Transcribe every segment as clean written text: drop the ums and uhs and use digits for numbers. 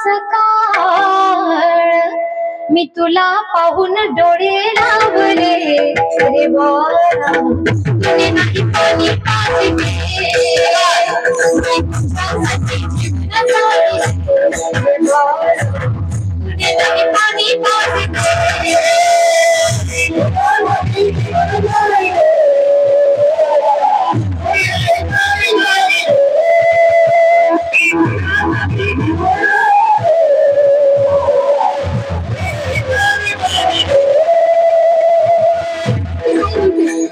सकाळ मी तुला पाहून डोळे लावले रे बाळा तुने नाही पाणी पाजले तुने नाही पाणी पाजले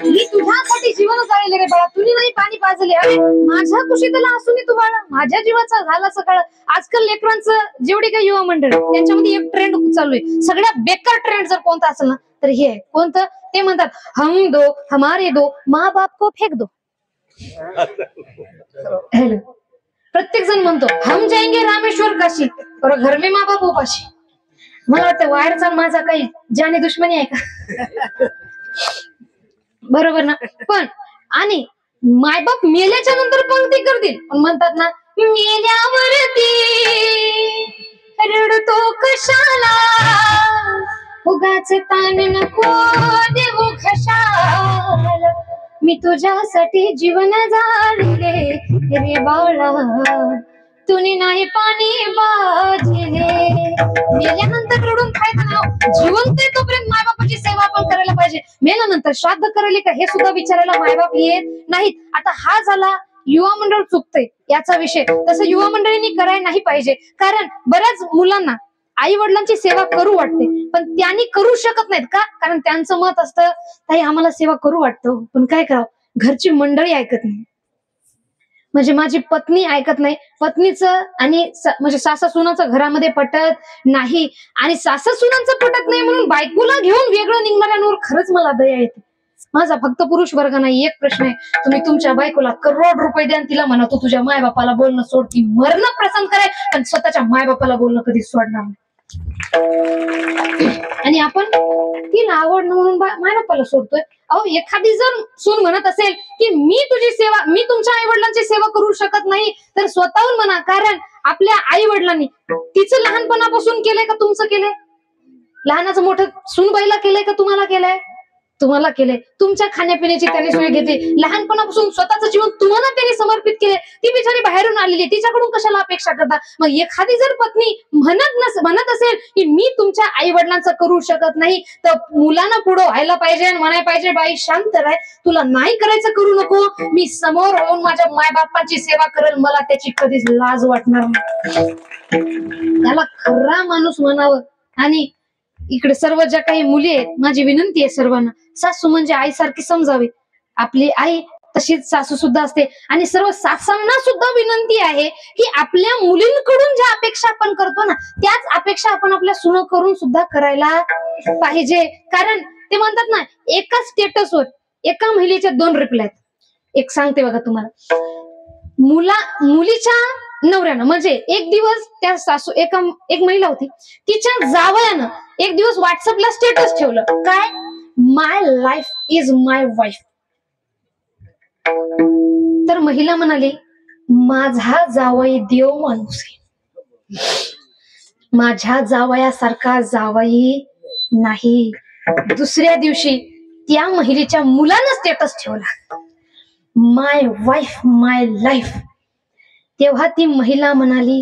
मी तुझ्यासाठी जीवन जाळले रे बाळा तुनी नाही पाणी पाजले अरे माझ्या कुशीतला असून तू बाळा माझ्या जीवाचा झाला सकाळ आजकाल लेकरांचं जेवढे काही युवा मंडळ त्यांच्यामध्ये एक ट्रेंड चालू आहे सगळ्यात बेकार ट्रेंड जर कोणता असेल ना तर हे आहे कोणतं ते म्हणतात हम दो हमारे दो माँ बाप को फेक दो हेलो प्रत्येक जण म्हणतो हम जाएंगे रामेश्वर काशी और घर में माँ बाप उपाशी मला वाटतं वायरचा माझा काही जाने दुश्मनी आहे का बरोबर ना पण आणि मायबाप मेल्याच्या नंतर पंक्ती करतील पण म्हणतात ना मेल्यावरती रडतो कशाला उगाच ताण नको देऊ कशाला मी तुझ्यासाठी जीवन जाळले रे बाळा तुनी नाही पाणी बाजले मेल्यानंतर रडून खायचं ना जिवंत आहे तोपर्यंत मायबापाची सेवा आपण करायला पाहिजे मेल्यानंतर श्राद्ध करायला का हे सुद्धा विचारायला मायबाप येत नाहीत आता हा झाला युवा मंडळ चुकतंय याचा विषय तसं युवा मंडळींनी करायला नाही पाहिजे कारण बऱ्याच मुलांना आई वडिलांची सेवा करू वाटते पण त्यांनी करू शकत नाहीत का कारण त्यांचं मत असतं ताई आम्हाला सेवा करू वाटतं पण काय करावं घरची मंडळी ऐकत नाही म्हणजे माझी पत्नी ऐकत नाही पत्नीचं आणि म्हणजे सासा सुनाचं घरामध्ये पटत नाही आणि सासा सुनांचं पटत नाही म्हणून बायकोला घेऊन वेगळं निघणाऱ्यांवर खरंच मला दया येते माझा फक्त पुरुष वर्ग नाही एक प्रश्न आहे तुम्ही तुमच्या बायकोला करोड रुपये द्या तिला म्हणा तू तुझ्या मायबापाला बोलणं सोड ती मरणं प्रसन्न करेल पण स्वतःच्या मायबापाला बोलणं कधी सोडणार नाही आणि आपण तिला आवड म्हणून मायबापाला सोडतोय अहो एखादी जर सून म्हणत असेल की मी तुमच्या आई वडिलांची सेवा करू शकत नाही तर स्वतःहून म्हणा कारण आपल्या आई वडिलांनी तिचं लहानपणापासून केलंय का तुमचं केलंय लहानाचं मोठं सूनबाईला केलंय का तुम्हाला केलंय तुम्हाला केले तुमच्या खाण्यापिण्याची त्याने सोय घेतली लहानपणापासून स्वतःचं जीवन तुम्हाला त्याने समर्पित केले ती बिचारी बाहेरून आलेली तिच्याकडून कशाला अपेक्षा करता मग एखादी जर पत्नी म्हणत असेल की मी तुमच्या आई वडिलांचं करू शकत नाही तर मुलांना पुढं व्हायला पाहिजे आणि म्हणायला पाहिजे बाई शांत राह तुला नाही करायचं करू नको मी समोर होऊन माझ्या मायबापांची सेवा करेल मला त्याची कधीच लाज वाटणार नाही त्याला खरा माणूस म्हणावं आणि इकडे सर्व ज्या काही मुली आहेत माझी विनंती आहे सर्वांना सासू म्हणजे आईसारखी समजावी आपली आई तशीच सासू सुद्धा असते आणि सर्व सासांना सुद्धा विनंती आहे की आपल्या मुलींकडून ज्या अपेक्षा आपण करतो ना त्याच अपेक्षा आपण आपल्या सुना करून सुद्धा करायला पाहिजे कारण ते म्हणतात ना एका स्टेटसवर एका महिलेच्या 2 रिप्लाय एक सांगते बघा तुम्हाला मुलीच्या नवऱ्यानं म्हणजे एक दिवस त्या सासू एक महिला होती तिच्या जावयानं एक दिवस व्हॉट्सअपला स्टेटस ठेवलं काय माय लाईफ इज माय वाईफ तर महिला म्हणाली माझा जावई देव माणूस आहे माझ्या जावयासारखा जावई नाही दुसऱ्या दिवशी त्या महिलेच्या मुलानं स्टेटस ठेवला माय वाईफ माय लाईफ तेव्हा ती महिला म्हणाली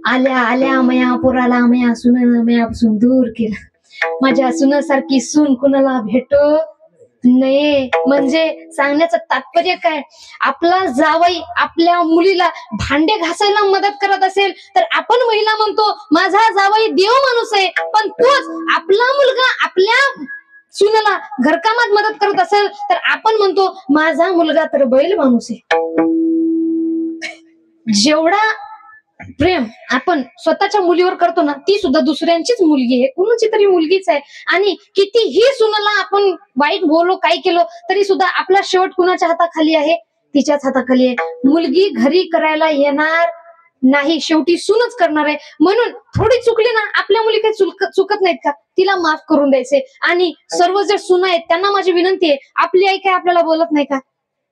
आल्या आल्या मयापुराला मया सुनेनं मयापासून दूर केलं माझ्या सुनासारखी सून कुणाला भेटो नाही म्हणजे सांगण्याचं तात्पर्य काय आपला जावई आपल्या मुलीला भांडे घासायला मदत करत असेल तर आपण महिला म्हणतो माझा जावई देव माणूस आहे पण तोच आपला मुलगा आपल्या सुनेला घरकामात मदत करत असेल तर आपण म्हणतो माझा मुलगा तर बैल माणूस आहे जेवढा प्रेम आपण स्वतःच्या मुलीवर करतो ना ती सुद्धा दुसऱ्यांचीच मुलगी आहे कुणाची तरी मुलगीच आहे आणि कितीही सुनाला आपण वाईट बोललो काही केलो तरी सुद्धा आपला शेवट कुणाच्या हाताखाली आहे तिच्याच हाताखाली आहे मुलगी घरी करायला येणार नाही शेवटी सूनच करणार आहे म्हणून थोडी चुकली ना आपल्या मुली काही चुकत नाहीत का तिला माफ करून द्यायचे आणि सर्व जे सुना आहेत त्यांना माझी विनंती आहे आपली आई काय आपल्याला बोलत नाही का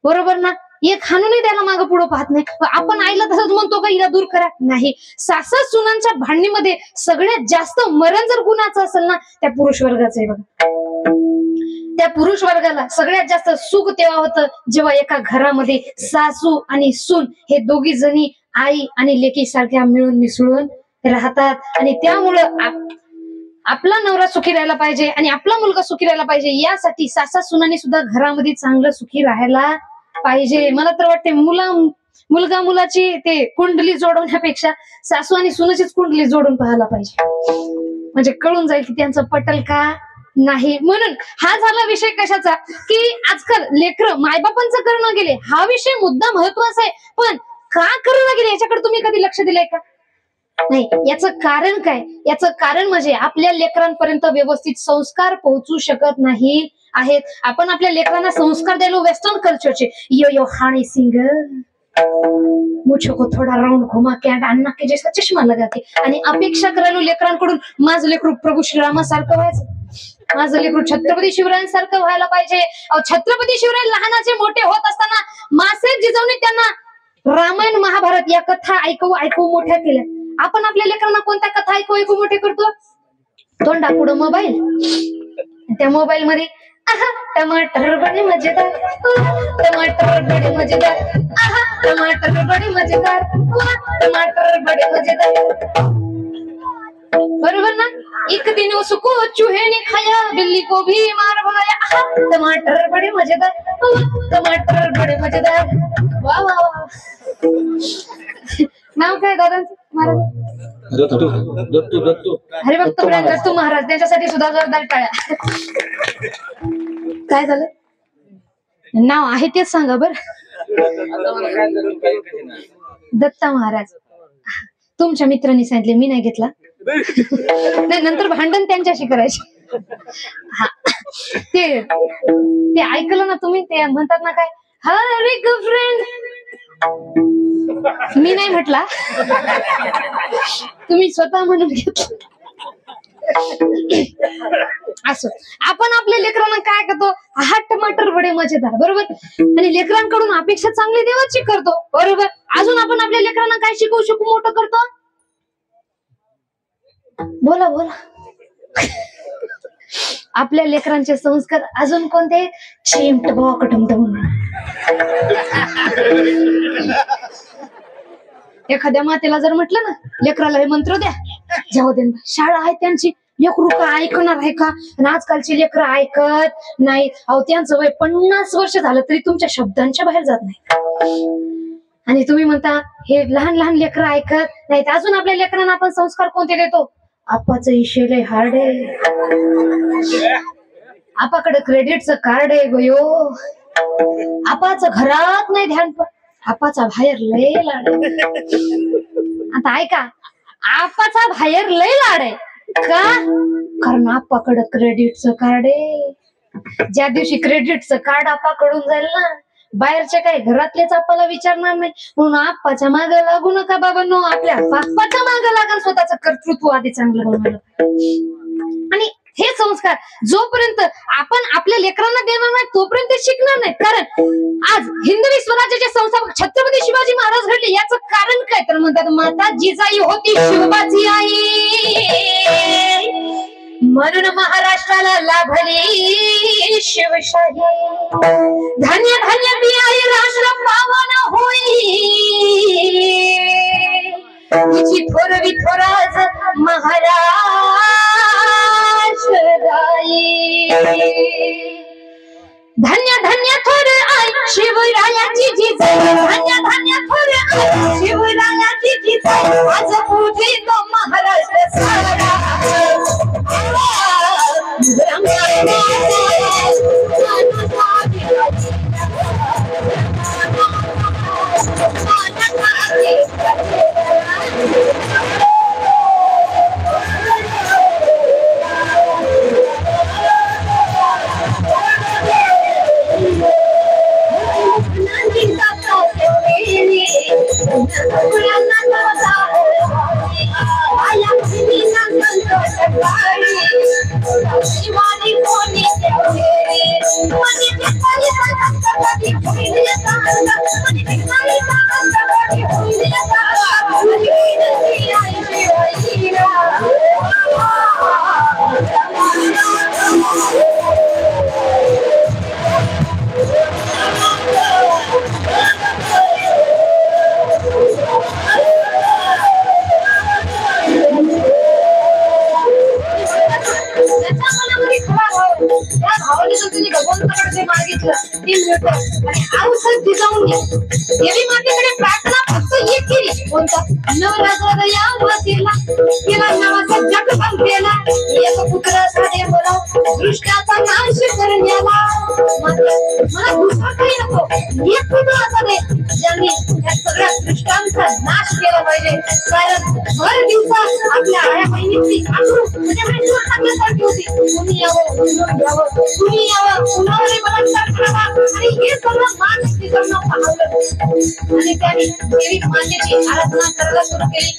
बरोबर ना एक हाणूनही त्याला मागं पुढं पाहत नाही. आपण आईला तसंच म्हणतो का हिला दूर करा? नाही. सासा सुनांच्या भांडणीमध्ये सगळ्यात जास्त मरण जर कुणाचं असेल ना, त्या पुरुष वर्गाचं आहे बघा. त्या पुरुष वर्गाला सगळ्यात जास्त सुख तेव्हा होतं जेव्हा एका घरामध्ये सासू आणि सून हे दोघी जणी आई आणि लेकी सारख्या मिळून मिसळून राहतात. आणि त्यामुळं आपला नवरा सुखी राहायला पाहिजे आणि आपला मुलगा सुखी राहायला पाहिजे, यासाठी सासा सुनांनी सुद्धा घरामध्ये चांगलं सुखी राहायला पाहिजे. मला तर वाटते मुलगा मुलाची ते कुंडली जोडवण्यापेक्षा सासू आणि सुनाचीच कुंडली जोडून पाहायला पाहिजे, म्हणजे कळून जाईल की त्यांचं पटल का नाही. म्हणून हा झाला विषय कशाचा, की आजकाल लेकर मायबापांचं करणं गेले. हा विषय मुद्दा महत्वाचा आहे, पण का करणं गेले याच्याकडे तुम्ही कधी लक्ष दिलंय का? नाही. याचं कारण काय? याचं कारण म्हणजे आपल्या लेकरांपर्यंत व्यवस्थित संस्कार पोहोचू शकत नाही आहेत. आपण आपल्या लेकरांना संस्कार द्यायला वेस्टर्न कल्चरचे, यो यो हानी सिंग, मुझे को थोडा राउंड घुमा के अन्ना के जैसा चष्मा लगा के, आणि अपेक्षा करायला लेकरांकडून माझं लेकरू प्रभू श्रीरामासारखं व्हायचं, माझं लेकरू छत्रपती शिवरायांसारखं व्हायला पाहिजे. छत्रपती शिवराय लहानाचे मोठे होत असताना मासे जिजाऊने त्यांना रामायण महाभारत या कथा ऐकवू मोठ्या केल्या. आपण आपल्या लेकरांना कोणत्या कथा ऐकू मोठे करतो? तोंडा पुढं मोबाईल, त्या मोबाईल मध्ये टमाटर बडे मजेदार, टमाटर बडे मजेदार, टमाटर बडे मजेदार, टमाटर बडे मजेदार. बरोबर ना? एक दिन उसको चूहे ने खाया, बिल्ली को भी मार भगाया, टमाटर बडे मजेदार, टमाटर बडे मजेदार. वा वा वा. नाव काय दादांचं? महाराज हरिभक्त दत्तू महाराज, त्यांच्यासाठी सुद्धा जोरदार टाळ्या. काय झालं? नाव आहे तेच सांगा बर. दत्ता महाराज तुमच्या मित्रांनी सांगितले, मी नाही घेतला. नाही, नंतर भांडण त्यांच्याशी करायचे. हा, ते ऐकलं ना तुम्ही? ते म्हणतात ना काय, हर एक फ्रेंड, मी नाही म्हटला, तुम्ही स्वतः म्हणून घेतलं. असं आपण आपल्या लेकरांना काय करतो? हा टमाटर बडे मजेदार, बरोबर, आणि लेकरांकडून अपेक्षा चांगली देवाची करतो, बरोबर. अजून आपण आपल्या लेकरांना काय शिकवू मोठं करतो? बोला बोला. आपल्या लेकरांचे संस्कार अजून कोणते? चिमट बॉकटम. एखाद्या मातेला जर म्हटलं ना, लेकराला हे मंत्र द्या, जाऊ दे, शाळा आहे त्यांची, लेकरू का ऐकणार आहे का? आणि आजकालची लेकरं ऐकत नाही. अहो, त्यांचं वय 50 वर्ष झालं तरी तुमच्या शब्दांच्या बाहेर जात नाही, आणि तुम्ही म्हणता हे लहान लहान लेकरं ऐकत नाहीत. अजून आपल्या लेकरांना आपण संस्कार कोणते देतो? आपाचं इशे लय हार्ड आहे, आपाकडे क्रेडिटचं कार्ड आहे गयो, आपाचं घरात नाही ध्यान, पण आपाचा बाहेर लय लाड. आता ऐका, आपाचा बाहेर लय लाड आहे का? कारण आपाकडे क्रेडिटचं कार्ड आहे. ज्या दिवशी क्रेडिटचं कार्ड आपाकडून जाईल ना, बाहेरच्या काही घरातलेच आपाला विचारणार नाही. म्हणून आप्पाच्या मागे लागू नका बाबांनो, आपल्या बाप्पाच्या मागे लागा, स्वतःचं कर्तृत्व आधी चांगलं बनवायला. आणि हे संस्कार जोपर्यंत आपण आपल्या लेकरांना देणार नाही तोपर्यंत ते शिकणार नाही. कारण आज हिंदवी स्वराज्याचे संस्थापक छत्रपती शिवाजी महाराज घडले, याचं कारण काय? तर म्हणतात माता जिजाई होती शिवबाची आई, म्हणून महाराष्ट्राला लाभली शिवशाही. धन्य धन्य ती आई राष्ट्र पावन होई, तिची थोरवी थोराज महाराष्ट्र दाई. धन्य धन्य थोर आई शिवरायाची जिजाई, धन्य धन्य थोर आई शिवरायाची जिजाई. आज पूजे तो महाराष्ट्र सारा, घातलं आणि औषध भिजवून देवी मातेकडे प्रार्थना फक्त एक केली, कोणता नवरात्र या मातेला केला नावाचा जग केला एक पुत्र साधे बोला दृष्टाचा नाश करण्याला मला दुसरं काही नको एक पुत्र असा दे ज्याने या सगळ्या दृष्टांचा नाश केला पाहिजे कारण भर दिवसात आपल्या आया बहिणीची आठवण म्हणजे टाकल्यासारखी होती तुम्ही यावं कुणावरही बलात्कार करावा आणि हे सगळं मानसिक करणं पाहवलं आणि त्याने देवी मातेची आराधना करायला सुरू केली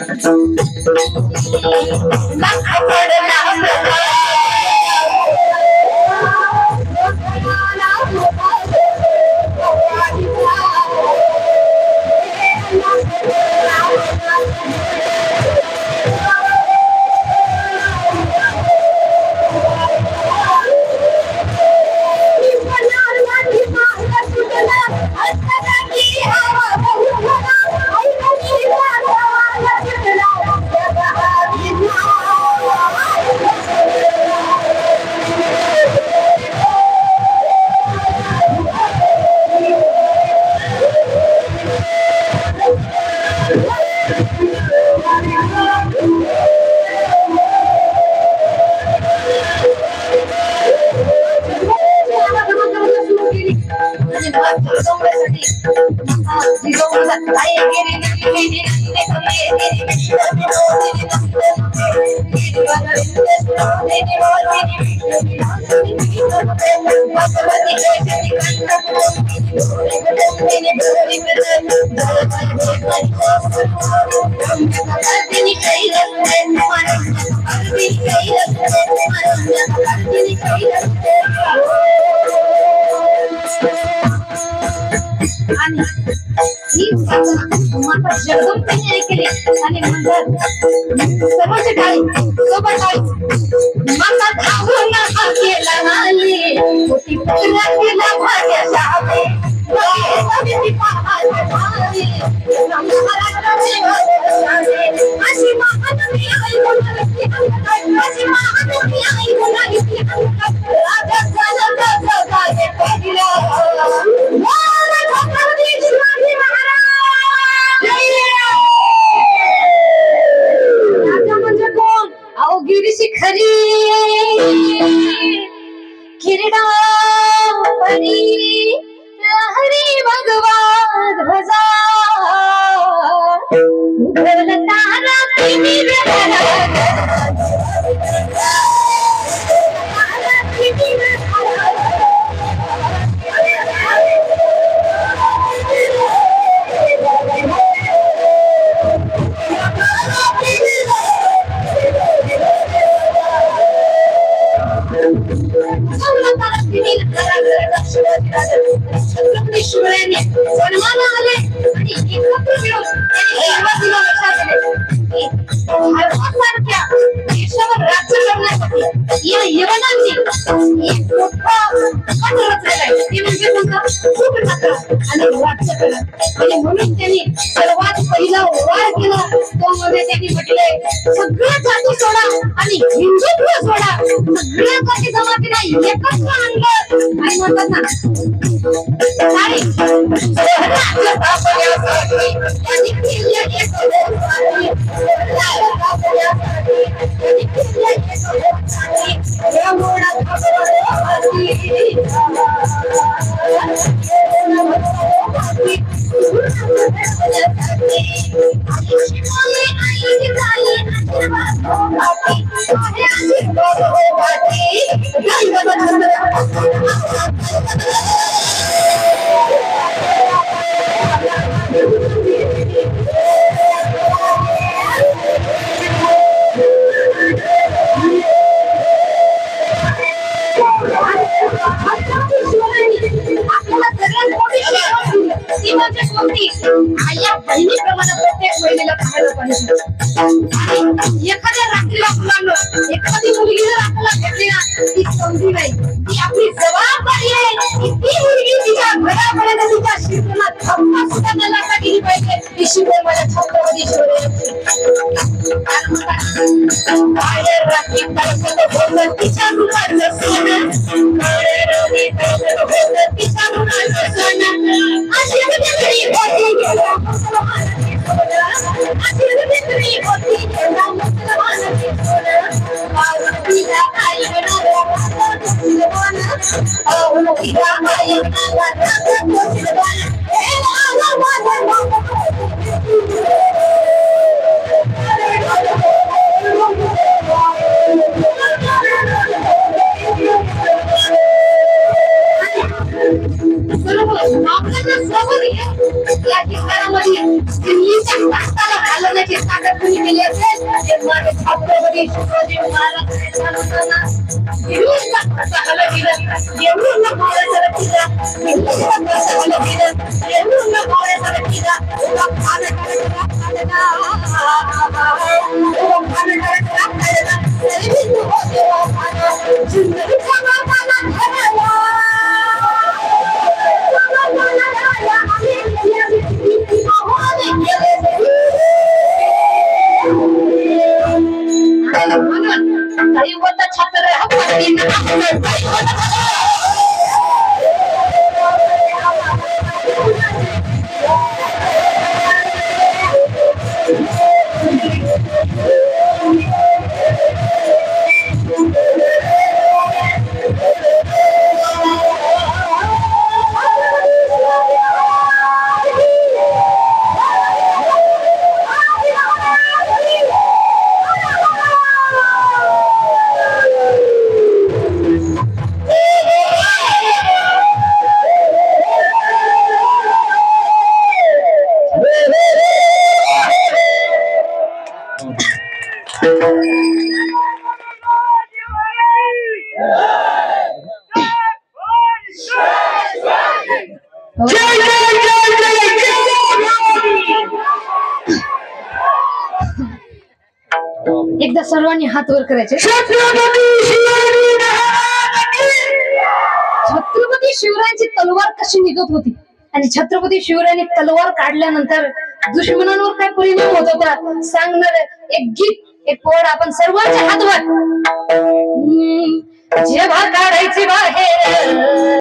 जगदंबेने केली आणि म्हणतात सर्वांची टाळी सोबत टाळी मला धावून केला नाही मोठी पुरा केला भाग्यशाली अशी महानवी आई बोलणारी अशी महानवी आई बोलणारी राजा झाला पहिला शिवाजी महाराज राजा म्हणजे कोण अवगिरी शिखरी किरडापरी लहरी भगवान ध्वजा उधल तारा तिमिर सन्मान आले आणि एकत्र मिळून देशावर राज्य करण्यासाठी या यवनांनी एक मोठा कट रचलेला आहे ते म्हणजे कोणता कूटमात्र आणि राज्यकरण आणि म्हणून त्यांनी सर्वात पहिला वार केला तो मध्ये त्यांनी म्हटले सगळ्या जाती सोडा आणि हिंदुत्व सोडा सगळ्या जाती जमातीला एकत्र आणलं आणि म्हणतात ना सारी स्वराज्य स्थापनेसाठी त्यांनी केले एक आया बहिणीप्रमाणे प्रत्येक महिलेला पाहायला पाहिजे एखाद्या रात्रीला मुलांना एखादी मुलगी जर आपल्याला भेटली ना ती समजू नाही ती आपली जबाबदारी आहे की ती मुलगी तिच्या घरापर्यंत तिच्या शिरपणात धप्पा सुद्धा न लागता गेली पाहिजे ती शिकवण माझ्या छत्रपती शिवाजी एकदा सर्वांनी हात वर करायचे. छत्रपती शिवरायांची तलवार कशी निघत होती आणि छत्रपती शिवरायांनी तलवार काढल्यानंतर दुश्मनांवर काय परिणाम होत होता सांगणार एक गीत, एक पोड आपण सर्वांच्या हात वर. जेव्हा काढायची बाहेर